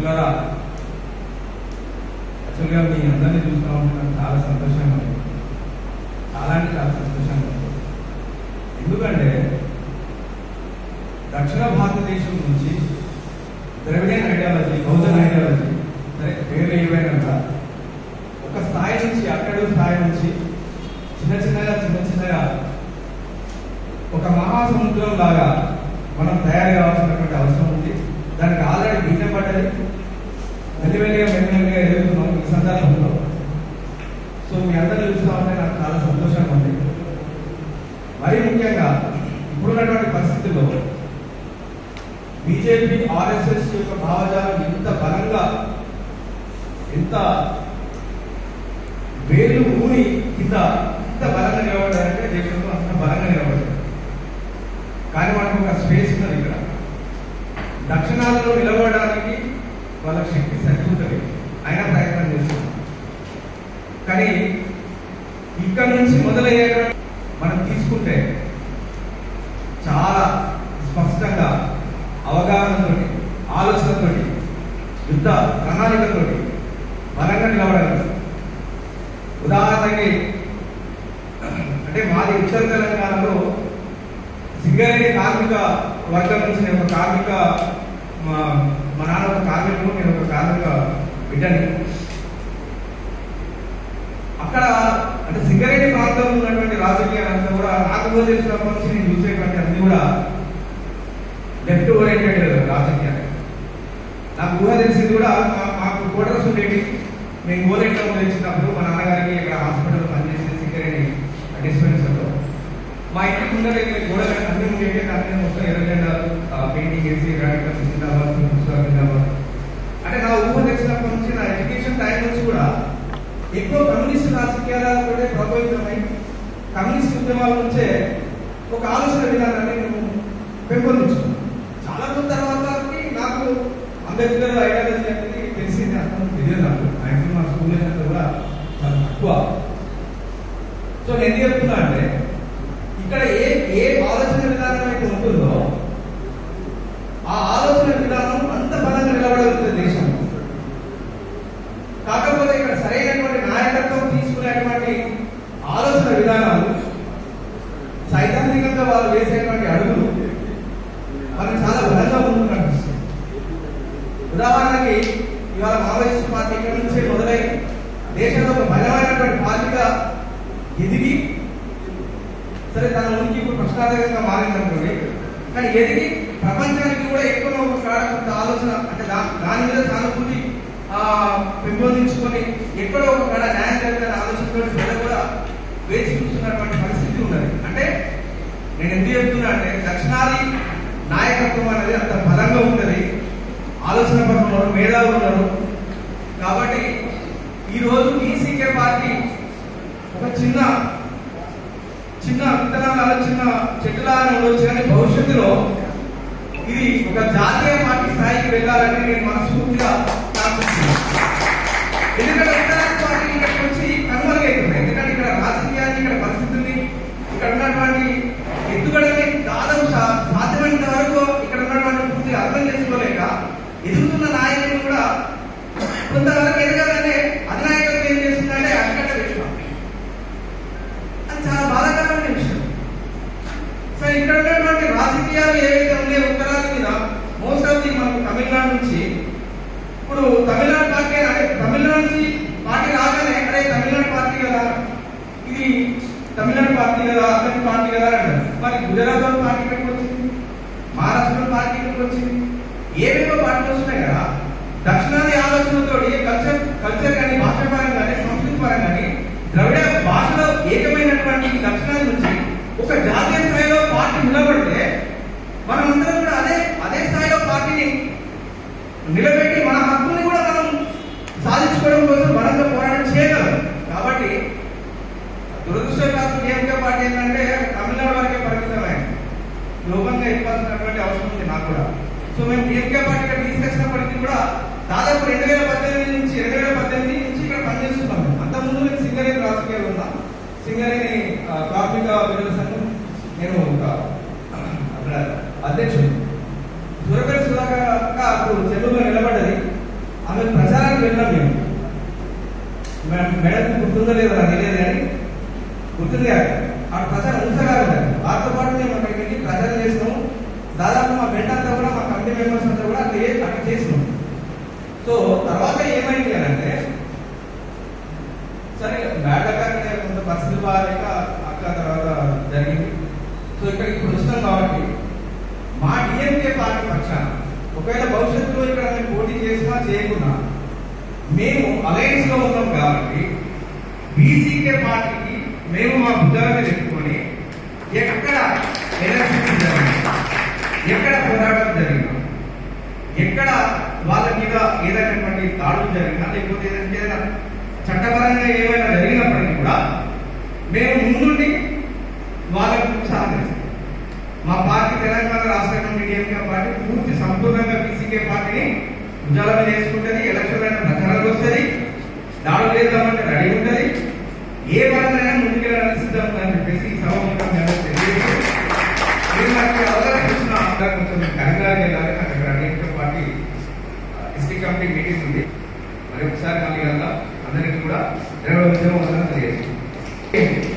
మిత్రులారా, యాక్చువల్గా మీ అందరినీ చూస్తూ ఉంటే నాకు చాలా సంతోషంగా ఉంది. చాలా అంటే చాలా సంతోషంగా ఉంది. ఎందుకంటే దక్షిణ భారతదేశం నుంచి ద్రవిడియన్ ఐడియాలజీ, బౌద్ధన్ ఐడియాలజీ, సరే పేరు ఏవైనా ఒక స్థాయి నుంచి అక్కడి స్థాయి నుంచి చిన్న చిన్నగా ఒక మహాసముద్రం లాగా మనం తయారు కావాల్సినటువంటి అవసరం ఉంది. దానికి ఆల్రెడీ బీజం పడ్డది, మెల్లిమెల్లిగా ఎదుగుతున్నాం ఈ సందర్భంలో. సో మీ అందరూ చూస్తూ ఉంటే నాకు చాలా సంతోషంగా ఉంది. మరీ ముఖ్యంగా ఇప్పుడున్నటువంటి పరిస్థితుల్లో బీజేపీ, ఆర్ఎస్ఎస్ యొక్క భావజాలం ఎంత బలంగా, ఎంత వేలు ఊరి కింద ఇంత బలంగా నిలబడ్డారంటే దేశంలో అంత బలంగా నిలబడ్డారు. కానీ మనకు ఒక స్పేస్ ఉన్నది ఇక్కడ. దక్షిణాలలో నిలబడడానికి వాళ్ళ శక్తి సరిపోతుంది, అయినా ప్రయత్నం చేస్తున్నారు. కానీ ఇక్కడ నుంచి మొదలయ్యే మనం తీసుకుంటే చాలా స్పష్టంగా అవగాహనతో, ఆలోచనతో, యుద్ధ ప్రణాళికతో బలంగా నిలబడగలరు. ఉదాహరణకి అంటే మాది ఉత్తర తెలంగాణలో సింగరేణి కార్మిక వర్గం నుంచి నేను ఒక కార్మిక, మా నాన్న ఒక కార్మికుడు, నేను ఒక కార్మిక బిడ్డని. అక్కడ అంటే సింగరేణి ప్రాంతంలో ఉన్నటువంటి రాజకీయాలంతా కూడా నాకు తెలిసినప్పటి నుంచి నేను చూసేటువంటి అన్ని కూడా లెఫ్ట్ ఓరియంటెడ్ రాజకీయాలు. నాకు ఊహ తెలిసింది కూడా మాకు క్వార్టర్స్ ఉండేవి. మేము గోలెట్లో వచ్చినప్పుడు మా నాన్నగారికి ఇక్కడ హాస్పిటల్ పనిచేసే సింగరేణి డిస్పెన్సర్లో మా ఇంటి ముందర గోడలు అన్ని ఉండేవి. దాన్ని మొత్తం ఎర్రజెండా పెయింటింగ్ వేసి రాయటం జిందాబాద్ జిందాబాద్ అంటే నా ఊహ తెలిసినప్పటి నుంచి, నా ఎడ్యుకేషన్ టైం నుంచి కూడా ఎక్కువ కమ్యూనిస్ట్ రాజకీయాలతో ప్రభావితమై కమ్యూనిస్ట్ ఉద్యమాల నుంచే ఒక ఆలోచన విధానాన్ని నేను పెంపొందించుకున్నాను. చాలా రోజుల తర్వాత నాకు అంబేద్కర్ ఐడియాలజీ అనేది తెలిసింది, అర్థం తెలియదు నాకు. మ్యాక్సిమం మా స్కూల్ అయినంత కూడా చాలా తక్కువ. సో నేను ఏం చెప్తున్నా అంటే ఇక్కడ ఏ ఆలోచన విధానం అయితే ఉంటుందో ఆ ఆలోచన విధానం అంత బలంగా నిలబడగలుగుతుంది దేశం. కాకపోతే ఇక్కడ సరైనటువంటి నాయకత్వం తీసుకునేటువంటి ఆలోచన విధానాలు, సైద్ధాంతికంగా వాళ్ళు వేసేటువంటి అడుగులు మనకు చాలా బలంగా ఉంటుంది అనిపిస్తుంది. ఉదాహరణకి ఇవాళ మావోయిస్ట్ పార్టీ ఇక్కడ నుంచే మొదలై దేశంలో ఒక బలమైనటువంటి పార్టీగా ఎదిగి, సరే తన ఉనికి ఇప్పుడు ప్రశ్నార్థకంగా మారిందనుకోండి, కానీ ఎదిగి ప్రపంచానికి కూడా ఎక్కువ ఒక కొంత ఆలోచన అంటే దాని మీద సానుభూతి పెంపొందించుకొని ఎక్కడో ఒక కాడ న్యాయం జరుగుతున్న ఆలోచనతో ప్రజలు కూడా వేచి చూస్తున్నటువంటి పరిస్థితి ఉన్నది. అంటే నేను ఎందుకు చెప్తున్నా అంటే దక్షిణాది నాయకత్వం అనేది అంత బలంగా ఉంటుంది, ఆలోచన పరులు ఉన్నారు, మేధావులు ఉన్నారు. కాబట్టి ఈరోజు ఈసీకే పార్టీ ఒక చిన్న విత్తనాలు, చిన్న చెట్టులాగా ఉండొచ్చు, కానీ భవిష్యత్తులో ఇది ఒక జాతీయ పార్టీ స్థాయికి వెళ్ళాలని నేను మనస్ఫూర్తిగా ఆశిస్తున్నాను. ఎందుకంటే ఉత్తరాది పార్టీ ఇక్కడికి వచ్చి కనుమరుగైతుంది. ఎందుకంటే ఇక్కడ రాజకీయాన్ని, ఇక్కడ పరిస్థితుల్ని, ఇక్కడ ఉన్నటువంటి ఎత్తుగడని దాదాపు సాధ్యమైనంత వరకు ఇక్కడ ఉన్నటువంటి పూర్తిగా అర్థం చేసుకోలేక ఎదుగుతున్న నాయకులు కూడా కొంతవరకు ఎదగానే అధినాయకత్వం ఏం చేస్తుందంటే అక్కడే విషయం. అది చాలా బాధాకరమైన విషయం. సో ఇక్కడ ఉన్నటువంటి రాజకీయాలు ఏవైతే ఉన్నాయో ఉత్తరాది మీద మోస్ట్ ఆఫ్ ది మనకు తమిళనాడు నుంచి, ఇప్పుడు తమిళనాడు పార్టీ అంటే తమిళనాడు నుంచి పార్టీ రాగానే అరే తమిళనాడు పార్టీ కదా, ఇది తమిళనాడు పార్టీ కదా, అతని పార్టీ కదా అంటారు. మరి గుజరాత్ లో పార్టీ ఎక్కడికి వచ్చింది, మహారాష్ట్రలో పార్టీ ఎక్కడికి వచ్చింది, ఏవేవో పార్టీలు వస్తున్నాయి కదా. దక్షిణాది ఆలోచనతో కల్చర్ కానీ, భాష పరంగా కానీ, సంస్కృతి పరంగా కానీ ద్రవిడ భాషలో ఏకమైనటువంటి దక్షిణాది నుంచి ఒక జాతీయ స్థాయిలో పార్టీ నిలబడితే మనమందరం కూడా అదే స్థాయిలో పార్టీని నిలబెట్టి మన హక్కుని కూడా మనం సాధించుకోవడం కోసం బలంగా పోరాటం చేయగలం. కాబట్టి దురదృష్టవశాత్తు డిఎంకే పార్టీ ఏంటంటే తమిళనాడు వరకే పరిమితమైంది. లోకంగా ఇవ్వాల్సినటువంటి అవసరం ఉంది నాకు కూడా. సో మేము డిఎంకే పార్టీగా తీసుకొచ్చినప్పటికీ కూడా దాదాపు 2018 నుంచి ఇక్కడ పనిచేస్తున్నాం. అంతకుముందు నేను సింగరేణి రాజకీయాలు ఉన్నా, సింగరేణి కార్మిక విడుదల సంఘం నేను ఒక అధ్యక్షుడు. సురపేట సుధాకర్ అప్పుడు చెల్లూరులో నిలబడ్డది. గుర్తుందో లేదో నాకు తెలియదు కానీ గుర్తుంది కాదు. ఆ ప్రచారం ఉంచగారు వారితో పాటు మేము అక్కడికి వెళ్ళి ప్రచారం చేసినాము. దాదాపు మా బెండ్ అంతా కూడా మా కమిటీ మెంబర్స్ అంతా కూడా అక్కడ చేసినాం. సో తర్వాత ఏమైంది అని అంటే సరే బ్యాటగా కొంత పరిస్థితులు బాగాలేక అక్క తర్వాత జరిగింది. సో ఇక్కడ ఇప్పుడు వస్తున్నాం కాబట్టి మా డిఎంకే పార్టీ పక్షాన ఒకవేళ భవిష్యత్తులో ఇక్కడ మేము పోటీ చేసినా చేయకున్నా మేము అలయన్స్ లో ఉన్నాం కాబట్టి బీసీకే పార్టీకి మేము మా బుద్ధాన్ని పెట్టుకొని ఎక్కడ ఎలక్షన్స్ జరిగినా ఎక్కడ పోరాటం జరిగినా ఎక్కడ వాళ్ళ మీద ఏదైనటువంటి దాడులు జరిగినా లేకపోతే ఏదైనా చట్టపరంగా ఏమైనా జరిగినప్పటికీ కూడా మేము ముందుండి వాళ్ళకు సహకరిస్తాం. మా పార్టీ తెలంగాణ రాష్ట్ర కమిటీ డిఎంకే పార్టీ పూర్తి సంపూర్ణంగా బీసీకే పార్టీని భుజాల మీద వేసుకుంటుంది. ఎలక్షన్ అయిన ప్రచారాలు వస్తుంది, దాడులు చేద్దామంటే రెడీ ఉంటుంది, ఏ పరంగా ముందుకెళ్ళడానికి సిద్ధం అని చెప్పేసి ఈ సభ కొంచెం కరీంనగర్ వెళ్ళాలి. అక్కడ DMK party district committee meeting ఉంది. మరి ఒకసారి మళ్ళీ వెళ్దాం. అందరికీ కూడా 20 నిమిషాలు తెలియజేస్తాం.